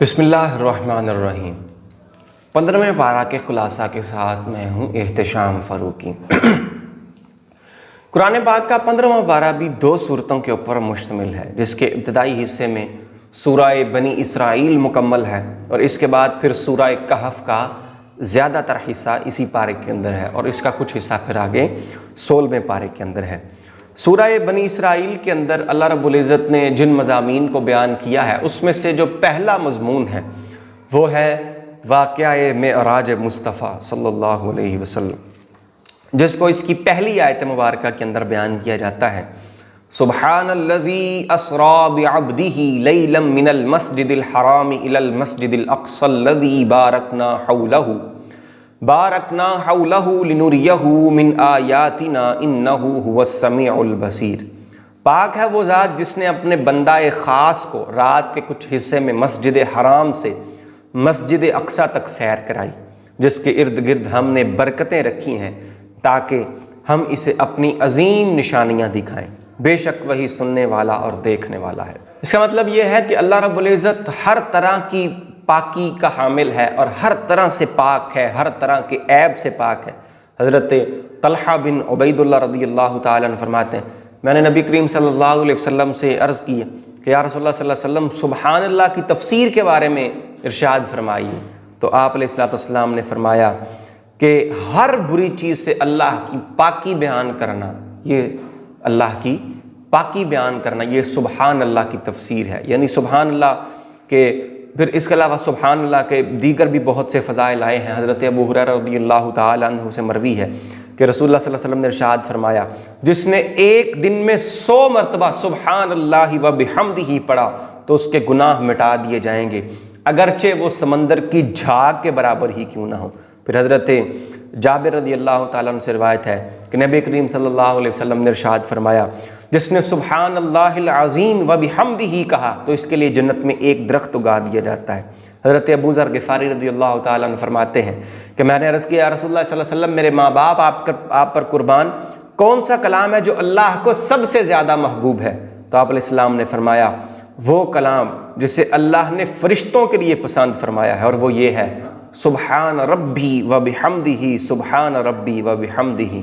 بسم اللہ الرحمن الرحیم 15ویں پارہ کے خلاصہ کے ساتھ میں ہوں احتشام فاروقی۔ قرآن پاک کا 15واں پارہ بھی 2 صورتوں کے اوپر مشتمل ہے، جس کے ابتدائی حصے میں سورہ بنی اسرائیل مکمل ہے اور اس کے بعد پھر سورہ کہف کا زیادہ تر حصہ اسی پارے کے اندر ہے اور اس کا کچھ حصہ پھر آگے 16ویں پارے کے اندر ہے۔ سورہ بنی اسرائیل کے اندر اللہ رب العزت نے جن مضامین کو بیان کیا ہے اس میں سے جو پہلا مضمون ہے وہ ہے واقعہ معراج مصطفیٰ صلی اللہ علیہ وسلم، جس کو اس کی پہلی آیت مبارکہ کے اندر بیان کیا جاتا ہے۔ سبحان الذی اسری بعبدہ لیلا من المسجد الحرام الی المسجد الاقصی الذی بارکنا حولہ لنریہ من آیاتنا انہ هو السمیع البصیر۔ پاک ہے وہ ذات جس نے اپنے بندہ خاص کو رات کے کچھ حصے میں مسجد حرام سے مسجد اقصی تک سیر کرائی، جس کے ارد گرد ہم نے برکتیں رکھی ہیں تاکہ ہم اسے اپنی عظیم نشانیاں دکھائیں، بے شک وہی سننے والا اور دیکھنے والا ہے۔ اس کا مطلب یہ ہے کہ اللہ رب العزت ہر طرح کی پاکی کا حامل ہے اور ہر طرح سے پاک ہے، ہر طرح کے عیب سے پاک ہے۔ حضرت طلحہ بن عبید اللہ رضی اللہ تعالیٰ عنہ فرماتے ہیں، میں نے نبی کریم صلی اللہ علیہ وسلم سے عرض کی کہ یا رسول اللہ صلی اللہ علیہ وسلم سبحان اللہ کی تفسیر کے بارے میں ارشاد فرمائیے، تو آپ علیہ الصلوۃ والسلام نے فرمایا کہ ہر بری چیز سے اللہ کی پاکی بیان کرنا، یہ اللہ کی پاکی بیان کرنا، یہ سبحان اللہ کی تفسیر ہے۔ یعنی سبحان اللہ کے پھر اس کے علاوہ سبحان اللہ کے دیگر بھی بہت سے فضائل آئے ہیں۔ حضرت ابو ہریرہ رضی اللہ تعالیٰ عنہ سے مروی ہے کہ رسول اللہ صلی اللہ علیہ وسلم نے ارشاد فرمایا، جس نے ایک دن میں 100 مرتبہ سبحان اللہ و بحمدہ پڑھا تو اس کے گناہ مٹا دیے جائیں گے، اگرچہ وہ سمندر کی جھاگ کے برابر ہی کیوں نہ ہو۔ پھر حضرت جابر رضی اللہ تعالیٰ عنہ سے روایت ہے کہ نبی کریم صلی اللہ علیہ وسلم نے ارشاد فرمایا، جس نے سبحان اللہ العظیم و بحمدہ کہا تو اس کے لیے جنت میں ایک درخت اگا دیا جاتا ہے۔ حضرت ابو ذر غفاری رضی اللہ تعالیٰ عنہ فرماتے ہیں کہ میں نے عرض کیا یا رسول اللہ صلی اللہ علیہ وسلم، میرے ماں باپ آپ پر قربان، کون سا کلام ہے جو اللہ کو سب سے زیادہ محبوب ہے؟ تو آپ علیہ السلام نے فرمایا وہ کلام جسے اللہ نے فرشتوں کے لیے پسند فرمایا ہے، اور وہ یہ ہے سبحان ربی و بحمدہ، سبحان ربی و بحمدہ۔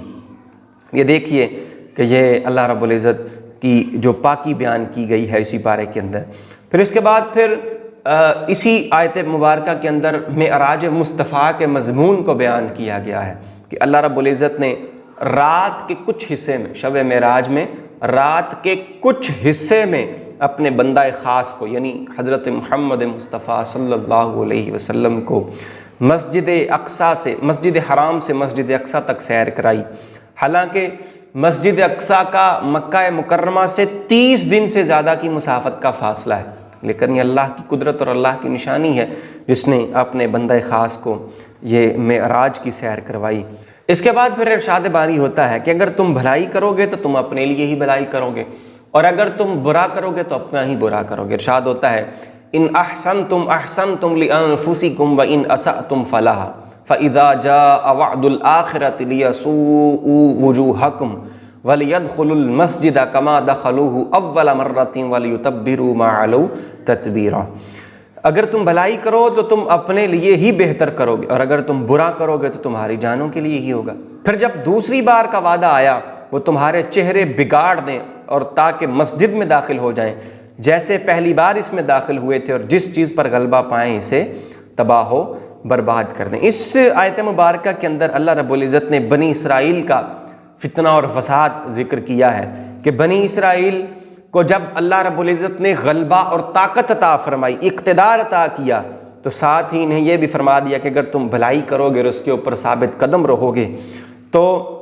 یہ دیکھیے کہ یہ اللہ رب العزت کی جو پاکی بیان کی گئی ہے اسی پارے کے اندر۔ پھر اس کے بعد پھر اسی آیت مبارکہ کے اندر معراج مصطفیٰ کے مضمون کو بیان کیا گیا ہے کہ اللہ رب العزت نے رات کے کچھ حصے میں، شب معراج میں رات کے کچھ حصے میں اپنے بندہ خاص کو یعنی حضرت محمد مصطفیٰ صلی اللہ علیہ وسلم کو مسجد اقصی سے، مسجد حرام سے مسجد اقصی تک سیر کرائی۔ حالانکہ مسجد اقصی کا مکہ مکرمہ سے 30 دن سے زیادہ کی مسافت کا فاصلہ ہے، لیکن یہ اللہ کی قدرت اور اللہ کی نشانی ہے جس نے اپنے بندہ خاص کو یہ معراج کی سیر کروائی۔ اس کے بعد پھر ارشاد باری ہوتا ہے کہ اگر تم بھلائی کرو گے تو تم اپنے لیے ہی بھلائی کرو گے، اور اگر تم برا کرو گے تو اپنا ہی برا کرو گے۔ ارشاد ہوتا ہے ان احسنتم احسنتم لانفسکم وان اسأتم فلہا فاذا جاء وعد الاخرۃ لیسوءوا وجوہکم ولیدخلوا المسجد کما دخلوہ اول مرۃ ولیتبروا ما علوا تتبیرا۔ اگر تم بھلائی کرو تو تم اپنے لیے ہی بہتر کرو گے، اور اگر تم برا کرو گے تو تمہاری جانوں کے لیے ہی ہوگا۔ پھر جب دوسری بار کا وعدہ آیا وہ تمہارے چہرے بگاڑ دیں اور تاکہ مسجد میں داخل ہو جائیں جیسے پہلی بار اس میں داخل ہوئے تھے، اور جس چیز پر غلبہ پائیں اسے تباہ و برباد کر دیں۔ اس آیت مبارکہ کے اندر اللہ رب العزت نے بنی اسرائیل کا فتنہ اور فساد ذکر کیا ہے کہ بنی اسرائیل کو جب اللہ رب العزت نے غلبہ اور طاقت عطا فرمائی، اقتدار عطا کیا، تو ساتھ ہی انہیں یہ بھی فرما دیا کہ اگر تم بھلائی کرو گے اور اس کے اوپر ثابت قدم رہو گے تو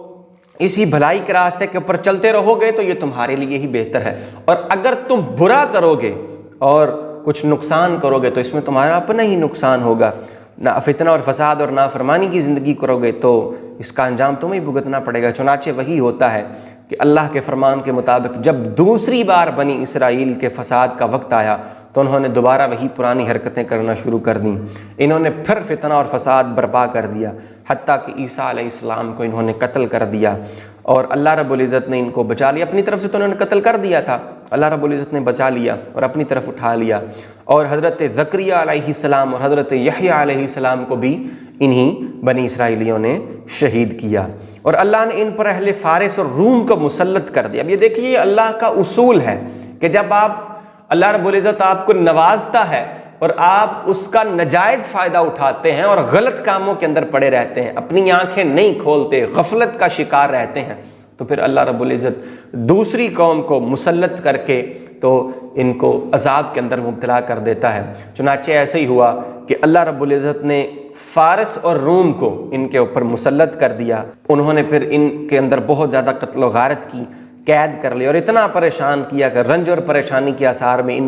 اسی بھلائی کے راستے کے اوپر چلتے رہو گے تو یہ تمہارے لیے ہی بہتر ہے، اور اگر تم برا کرو گے اور کچھ نقصان کرو گے تو اس میں تمہارا اپنا ہی نقصان ہوگا۔ نہ فتنہ اور فساد اور نافرمانی کی زندگی کرو گے تو اس کا انجام تمہیں بھگتنا پڑے گا۔ چنانچہ وہی ہوتا ہے کہ اللہ کے فرمان کے مطابق جب دوسری بار بنی اسرائیل کے فساد کا وقت آیا تو انہوں نے دوبارہ وہی پرانی حرکتیں کرنا شروع کر دیں۔ انہوں نے پھر فتنہ اور فساد برپا کر دیا، حتیٰ کہ عیسیٰ علیہ السلام کو انہوں نے قتل کر دیا، اور اللہ رب العزت نے ان کو بچا لیا۔ اپنی طرف سے تو انہوں نے قتل کر دیا تھا، اللہ رب العزت نے بچا لیا اور اپنی طرف اٹھا لیا۔ اور حضرت زکریا علیہ السلام اور حضرت یحییٰ علیہ السلام کو بھی انہی بنی اسرائیلیوں نے شہید کیا، اور اللہ نے ان پر اہل فارس اور روم کو مسلط کر دیا۔ اب یہ دیکھیے یہ اللہ کا اصول ہے کہ جب اللہ رب العزت آپ کو نوازتا ہے اور آپ اس کا ناجائز فائدہ اٹھاتے ہیں اور غلط کاموں کے اندر پڑے رہتے ہیں، اپنی آنکھیں نہیں کھولتے، غفلت کا شکار رہتے ہیں، تو پھر اللہ رب العزت دوسری قوم کو مسلط کر کے تو ان کو عذاب کے اندر مبتلا کر دیتا ہے۔ چنانچہ ایسے ہی ہوا کہ اللہ رب العزت نے فارس اور روم کو ان کے اوپر مسلط کر دیا، انہوں نے پھر ان کے اندر بہت زیادہ قتل و غارت کی، قید کر لیا اور اتنا پریشان کیا کہ رنج اور پریشانی کے آثار میں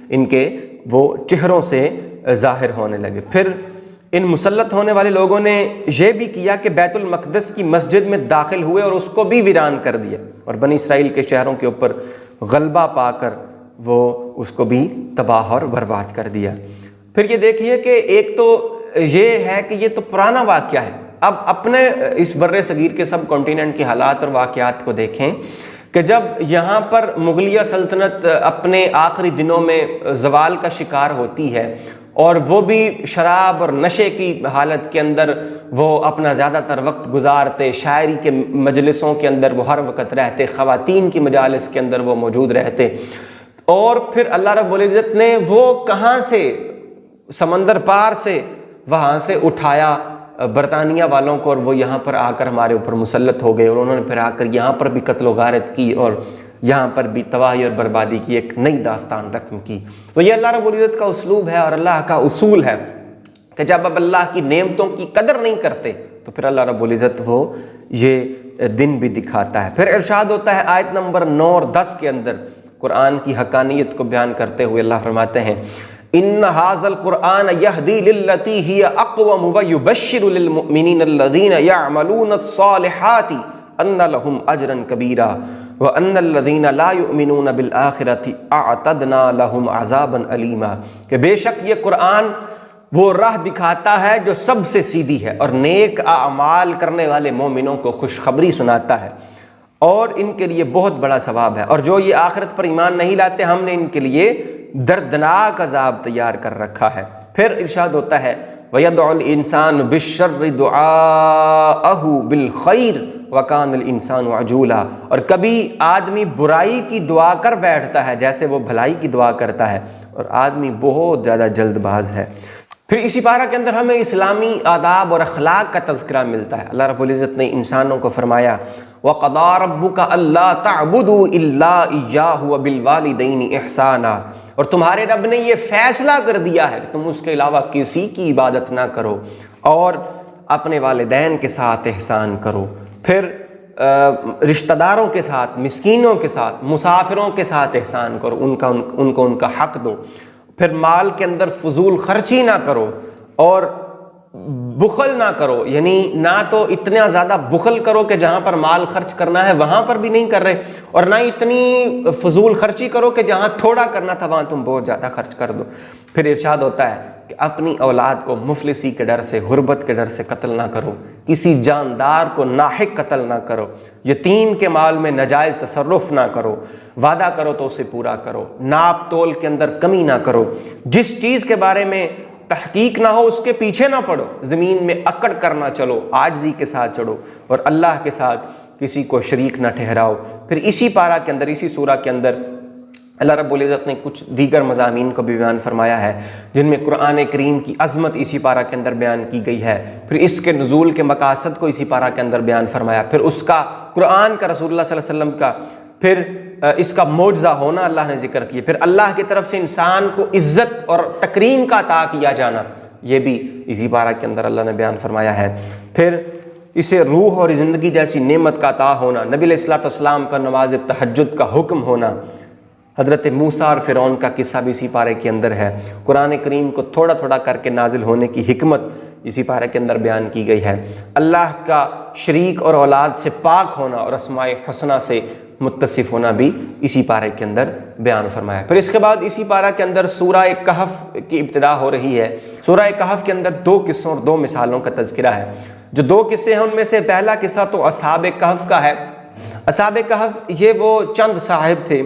ان کے وہ چہروں سے ظاہر ہونے لگے۔ پھر ان مسلط ہونے والے لوگوں نے یہ بھی کیا کہ بیت المقدس کی مسجد میں داخل ہوئے اور اس کو بھی ویران کر دیا، اور بنی اسرائیل کے شہروں کے اوپر غلبہ پا کر وہ اس کو بھی تباہ اور برباد کر دیا۔ پھر یہ دیکھیے کہ ایک تو یہ ہے کہ یہ تو پرانا واقعہ ہے، اب اپنے اس بر صغیر کے سب کانٹیننٹ کے حالات اور واقعات کو دیکھیں کہ جب یہاں پر مغلیہ سلطنت اپنے آخری دنوں میں زوال کا شکار ہوتی ہے اور وہ بھی شراب اور نشے کی حالت کے اندر وہ اپنا زیادہ تر وقت گزارتے، شاعری کے مجلسوں کے اندر وہ ہر وقت رہتے، خواتین کی مجالس کے اندر وہ موجود رہتے، اور پھر اللہ رب العزت نے وہ کہاں سے سمندر پار سے وہاں سے اٹھایا برطانیہ والوں کو، اور وہ یہاں پر آ کر ہمارے اوپر مسلط ہو گئے، اور انہوں نے پھر آ کر یہاں پر بھی قتل و غارت کی اور یہاں پر بھی تباہی اور بربادی کی ایک نئی داستان رقم کی۔ تو یہ اللہ رب العزت کا اسلوب ہے اور اللہ کا اصول ہے کہ جب اب اللہ کی نعمتوں کی قدر نہیں کرتے تو پھر اللہ رب العزت وہ یہ دن بھی دکھاتا ہے۔ پھر ارشاد ہوتا ہے آیت نمبر 9 اور 10 کے اندر قرآن کی حقانیت کو بیان کرتے ہوئے اللہ فرماتے ہیں ان ھذا القرآن یہدی للتی ہی اقوم ویبشر للمؤمنین الذین یعملون الصالحات ان لہم اجرا کبیرا وان الذین لا یؤمنون بالآخرۃ اعتدنا لہم عذابا علیما، کہ بے شک یہ قرآن وہ راہ دکھاتا ہے جو سب سے سیدھی ہے اور نیک اعمال کرنے والے مومنوں کو خوشخبری سناتا ہے اور ان کے لیے بہت بڑا ثواب ہے، اور جو یہ آخرت پر ایمان نہیں لاتے ہم نے ان کے لیے دردناک عذاب تیار کر رکھا ہے۔ پھر ارشاد ہوتا ہے وَيَدْعُ الْإِنسَانُ بِالشَّرِّ دُعَاءَهُ بِالْخَيْرِ وَكَانَ الْإِنسَانُ عَجُولًا، اور کبھی آدمی برائی کی دعا کر بیٹھتا ہے جیسے وہ بھلائی کی دعا کرتا ہے، اور آدمی بہت زیادہ جلد باز ہے۔ پھر اسی پارہ کے اندر ہمیں اسلامی آداب اور اخلاق کا تذکرہ ملتا ہے۔ اللہ رب العزت نے انسانوں کو فرمایا وَقَضَىٰ رَبُّكَ أَلَّا تَعْبُدُوا إِلَّا إِيَّاهُ وَبِالْوَالِدَيْنِ إِحْسَانًا، اور تمہارے رب نے یہ فیصلہ کر دیا ہے کہ تم اس کے علاوہ کسی کی عبادت نہ کرو اور اپنے والدین کے ساتھ احسان کرو۔ پھر رشتہ داروں کے ساتھ، مسکینوں کے ساتھ، مسافروں کے ساتھ احسان کرو، ان کو ان کا حق دو۔ پھر مال کے اندر فضول خرچی نہ کرو اور بخل نہ کرو، یعنی نہ تو اتنا زیادہ بخل کرو کہ جہاں پر مال خرچ کرنا ہے وہاں پر بھی نہیں کر رہے، اور نہ اتنی فضول خرچی کرو کہ جہاں تھوڑا کرنا تھا وہاں تم بہت زیادہ خرچ کر دو۔ پھر ارشاد ہوتا ہے کہ اپنی اولاد کو مفلسی کے ڈر سے، غربت کے ڈر سے قتل نہ کرو، کسی جاندار کو ناحق قتل نہ کرو، یتیم کے مال میں ناجائز تصرف نہ کرو، وعدہ کرو تو اسے پورا کرو، ناپ تول کے اندر کمی نہ کرو، جس چیز کے بارے میں تحقیق نہ ہو اس کے پیچھے نہ پڑو، زمین میں اکڑ کرنا چلو، عاجزی کے ساتھ چڑھو، اور اللہ کے ساتھ کسی کو شریک نہ ٹھہراؤ۔ پھر اسی پارہ کے اندر، اسی سورہ کے اندر اللہ رب العزت نے کچھ دیگر مضامین کو بھی بیان فرمایا ہے جن میں قرآن کریم کی عظمت اسی پارہ کے اندر بیان کی گئی ہے، پھر اس کے نزول کے مقاصد کو اسی پارہ کے اندر بیان فرمایا، پھر اس کا قرآن کا رسول اللہ صلی اللہ علیہ وسلم کا، پھر اس کا معجزہ ہونا اللہ نے ذکر کیا، پھر اللہ کی طرف سے انسان کو عزت اور تکریم کا عطا کیا جانا، یہ بھی اسی پارہ کے اندر اللہ نے بیان فرمایا ہے، پھر اسے روح اور زندگی جیسی نعمت کا عطا ہونا، نبی علیہ الصلوۃ والسلام کا نماز تہجد کا حکم ہونا، حضرت موسیٰ اور فرعون کا قصہ بھی اسی پارے کے اندر ہے، قرآن کریم کو تھوڑا تھوڑا کر کے نازل ہونے کی حکمت اسی پارے کے اندر بیان کی گئی ہے، اللہ کا شریک اور اولاد سے پاک ہونا اور اسماء حسنہ سے متصف ہونا بھی اسی پارے کے اندر بیان فرمایا۔ پھر اس کے بعد اسی پارہ کے اندر سورہ کہف کی ابتدا ہو رہی ہے۔ سورہ کہف کے اندر 2 قصوں اور 2 مثالوں کا تذکرہ ہے۔ جو 2 قصے ہیں ان میں سے پہلا قصہ تو اصحاب کہف کا ہے۔ اصحاب کہف یہ وہ چند صاحب تھے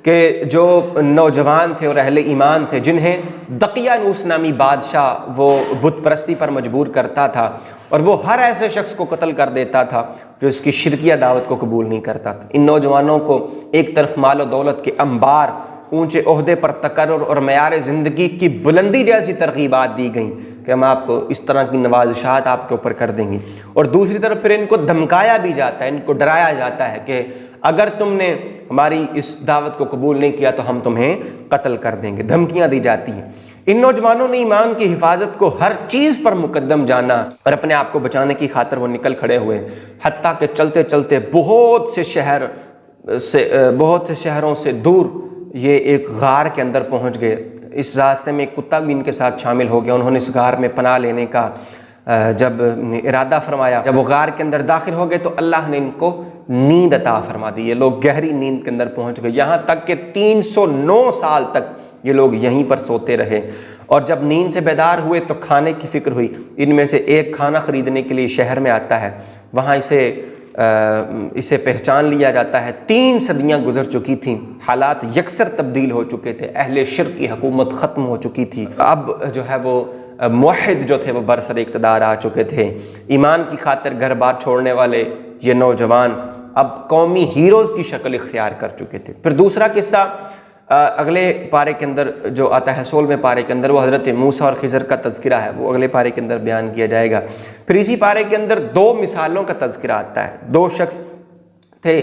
کہ جو نوجوان تھے اور اہل ایمان تھے جنہیں دقیانوس نامی بادشاہ وہ بت پرستی پر مجبور کرتا تھا، اور وہ ہر ایسے شخص کو قتل کر دیتا تھا جو اس کی شرکیہ دعوت کو قبول نہیں کرتا تھا، ان نوجوانوں کو ایک طرف مال و دولت کے انبار، اونچے عہدے پر تقرر اور معیار زندگی کی بلندی جیسی ترغیبات دی گئیں کہ ہم آپ کو اس طرح کی نوازشات آپ کے اوپر کر دیں گے، اور دوسری طرف پھر ان کو دھمکایا بھی جاتا ہے، ان کو ڈرایا جاتا ہے کہ اگر تم نے ہماری اس دعوت کو قبول نہیں کیا تو ہم تمہیں قتل کر دیں گے، دھمکیاں دی جاتی ہیں۔ ان نوجوانوں نے ایمان کی حفاظت کو ہر چیز پر مقدم جانا اور اپنے آپ کو بچانے کی خاطر وہ نکل کھڑے ہوئے، حتیٰ کہ چلتے چلتے بہت سے شہروں سے دور یہ ایک غار کے اندر پہنچ گئے۔ اس راستے میں ایک کتا بھی ان کے ساتھ شامل ہو گیا، انہوں نے اس غار میں پناہ لینے کا جب ارادہ فرمایا، جب وہ غار کے اندر داخل ہو گئے تو اللہ نے ان کو نیند عطا فرما دی، یہ لوگ گہری نیند کے اندر پہنچ گئے، یہاں تک کہ 309 سال تک یہ لوگ یہیں پر سوتے رہے، اور جب نیند سے بیدار ہوئے تو کھانے کی فکر ہوئی، ان میں سے ایک کھانا خریدنے کے لیے شہر میں آتا ہے، وہاں اسے پہچان لیا جاتا ہے۔ 3 صدیاں گزر چکی تھیں، حالات یکسر تبدیل ہو چکے تھے، اہل شرک کی حکومت ختم ہو چکی تھی، اب جو ہے وہ موحد جو تھے وہ برسر اقتدار آ چکے تھے، ایمان کی خاطر گھر بار چھوڑنے والے یہ نوجوان اب قومی ہیروز کی شکل اختیار کر چکے تھے۔ پھر دوسرا قصہ اگلے پارے کے اندر جو آتا ہے 16ویں پارے کے اندر، وہ حضرت موسیٰ اور خضر کا تذکرہ ہے، وہ اگلے پارے کے اندر بیان کیا جائے گا۔ پھر اسی پارے کے اندر 2 مثالوں کا تذکرہ آتا ہے، 2 شخص تھے،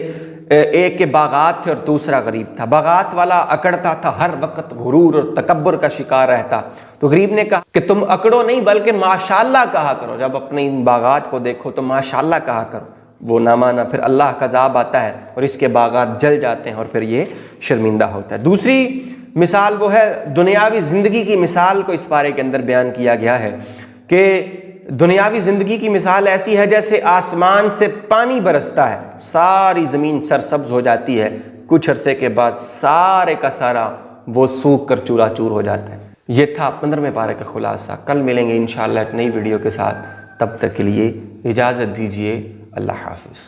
ایک کے باغات تھے اور دوسرا غریب تھا۔ باغات والا اکڑتا تھا، ہر وقت غرور اور تکبر کا شکار رہتا، تو غریب نے کہا کہ تم اکڑو نہیں بلکہ ماشاءاللہ کہا کرو، جب اپنے ان باغات کو دیکھو تو ماشاءاللہ کہا کرو۔ وہ نہ مانا، پھر اللہ کا عذاب آتا ہے اور اس کے باغات جل جاتے ہیں اور پھر یہ شرمندہ ہوتا ہے۔ دوسری مثال وہ ہے دنیاوی زندگی کی مثال کو اس پارے کے اندر بیان کیا گیا ہے کہ دنیاوی زندگی کی مثال ایسی ہے جیسے آسمان سے پانی برستا ہے، ساری زمین سرسبز ہو جاتی ہے، کچھ عرصے کے بعد سارے کا سارا وہ سوکھ کر چورا چور ہو جاتا ہے۔ یہ تھا 15ویں پارے کا خلاصہ۔ کل ملیں گے انشاءاللہ ایک نئی ویڈیو کے ساتھ، تب تک کے لیے اجازت دیجیے، اللہ حافظ۔